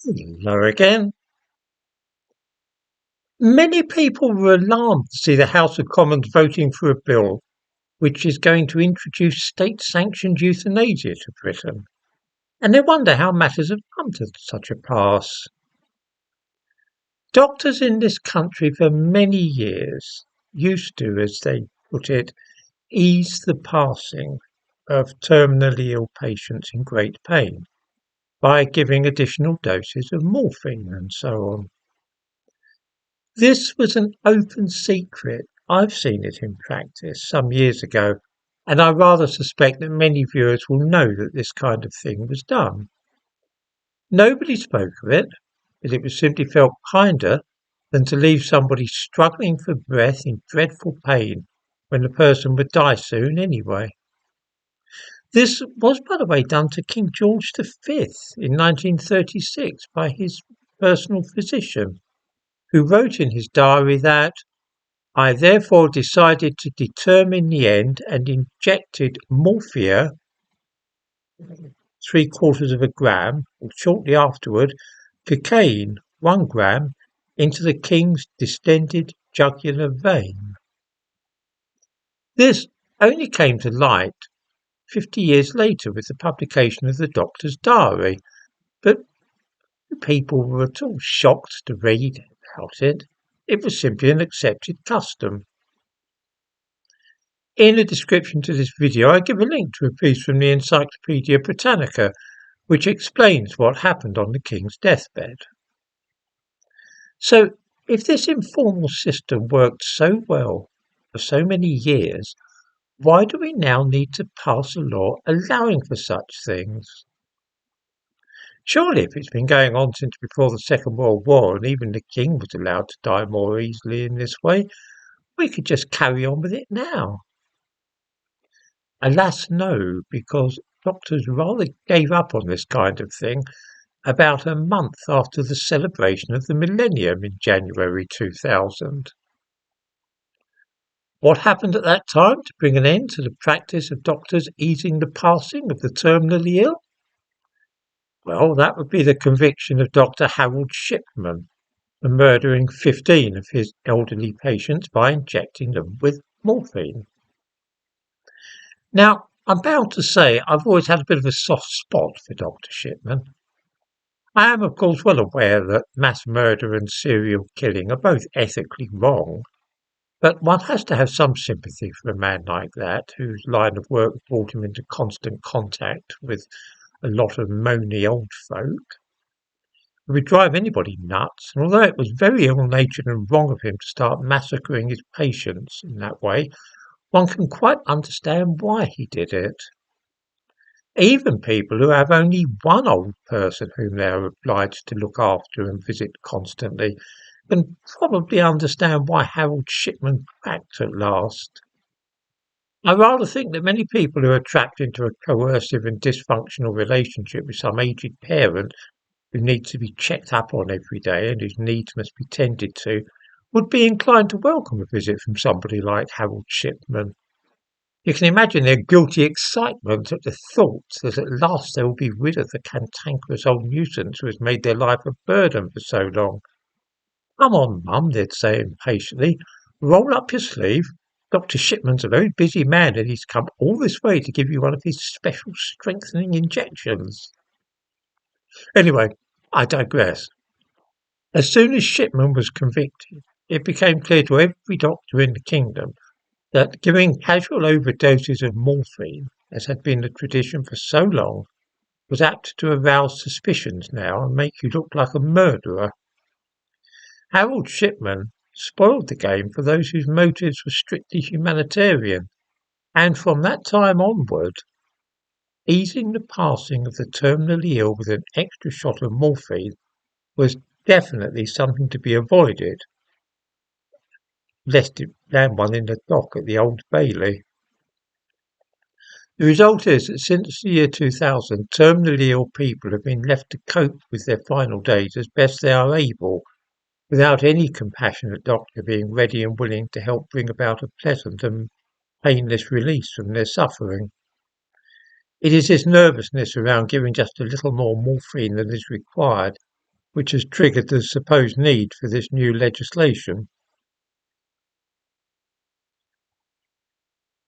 Hello again. Many people were alarmed to see the House of Commons voting for a bill which is going to introduce state-sanctioned euthanasia to Britain, and they wonder how matters have come to such a pass. Doctors in this country for many years used to, as they put it, ease the passing of terminally ill patients in great pain by giving additional doses of morphine and so on. This was an open secret. I've seen it in practice some years ago, and I rather suspect that many viewers will know that this kind of thing was done. Nobody spoke of it, as it was simply felt kinder than to leave somebody struggling for breath in dreadful pain when the person would die soon anyway. This was, by the way, done to King George V in 1936 by his personal physician, who wrote in his diary that I therefore decided to determine the end and injected morphia, 3/4 of a gram, and shortly afterward cocaine, 1 gram, into the king's distended jugular vein. This only came to light 50 years later with the publication of the doctor's diary, but people were at all shocked to read about it. It was simply an accepted custom. In the description to this video, I give a link to a piece from the Encyclopaedia Britannica, which explains what happened on the King's deathbed. So, if this informal system worked so well for so many years, why do we now need to pass a law allowing for such things? Surely, if it's been going on since before the Second World War and even the King was allowed to die more easily in this way, we could just carry on with it now. Alas, no, because doctors rather gave up on this kind of thing about a month after the celebration of the millennium in January 2000. What happened at that time to bring an end to the practice of doctors easing the passing of the terminally ill? Well, that would be the conviction of Dr. Harold Shipman for murdering 15 of his elderly patients by injecting them with morphine. Now, I'm bound to say I've always had a bit of a soft spot for Dr. Shipman. I am, of course, well aware that mass murder and serial killing are both ethically wrong, but one has to have some sympathy for a man like that, whose line of work brought him into constant contact with a lot of moany old folk. It would drive anybody nuts, and although it was very ill-natured and wrong of him to start massacring his patients in that way, one can quite understand why he did it. Even people who have only one old person whom they are obliged to look after and visit constantly can probably understand why Harold Shipman cracked at last. I rather think that many people who are trapped into a coercive and dysfunctional relationship with some aged parent who needs to be checked up on every day and whose needs must be tended to would be inclined to welcome a visit from somebody like Harold Shipman. You can imagine their guilty excitement at the thought that at last they will be rid of the cantankerous old nuisance who has made their life a burden for so long. Come on, Mum, they'd say impatiently. Roll up your sleeve. Dr. Shipman's a very busy man and he's come all this way to give you one of his special strengthening injections. Anyway, I digress. As soon as Shipman was convicted, it became clear to every doctor in the kingdom that giving casual overdoses of morphine, as had been the tradition for so long, was apt to arouse suspicions now and make you look like a murderer. Harold Shipman spoiled the game for those whose motives were strictly humanitarian, and from that time onward, easing the passing of the terminally ill with an extra shot of morphine was definitely something to be avoided, lest it land one in the dock at the Old Bailey. The result is that since the year 2000, terminally ill people have been left to cope with their final days as best they are able, without any compassionate doctor being ready and willing to help bring about a pleasant and painless release from their suffering. It is this nervousness around giving just a little more morphine than is required which has triggered the supposed need for this new legislation.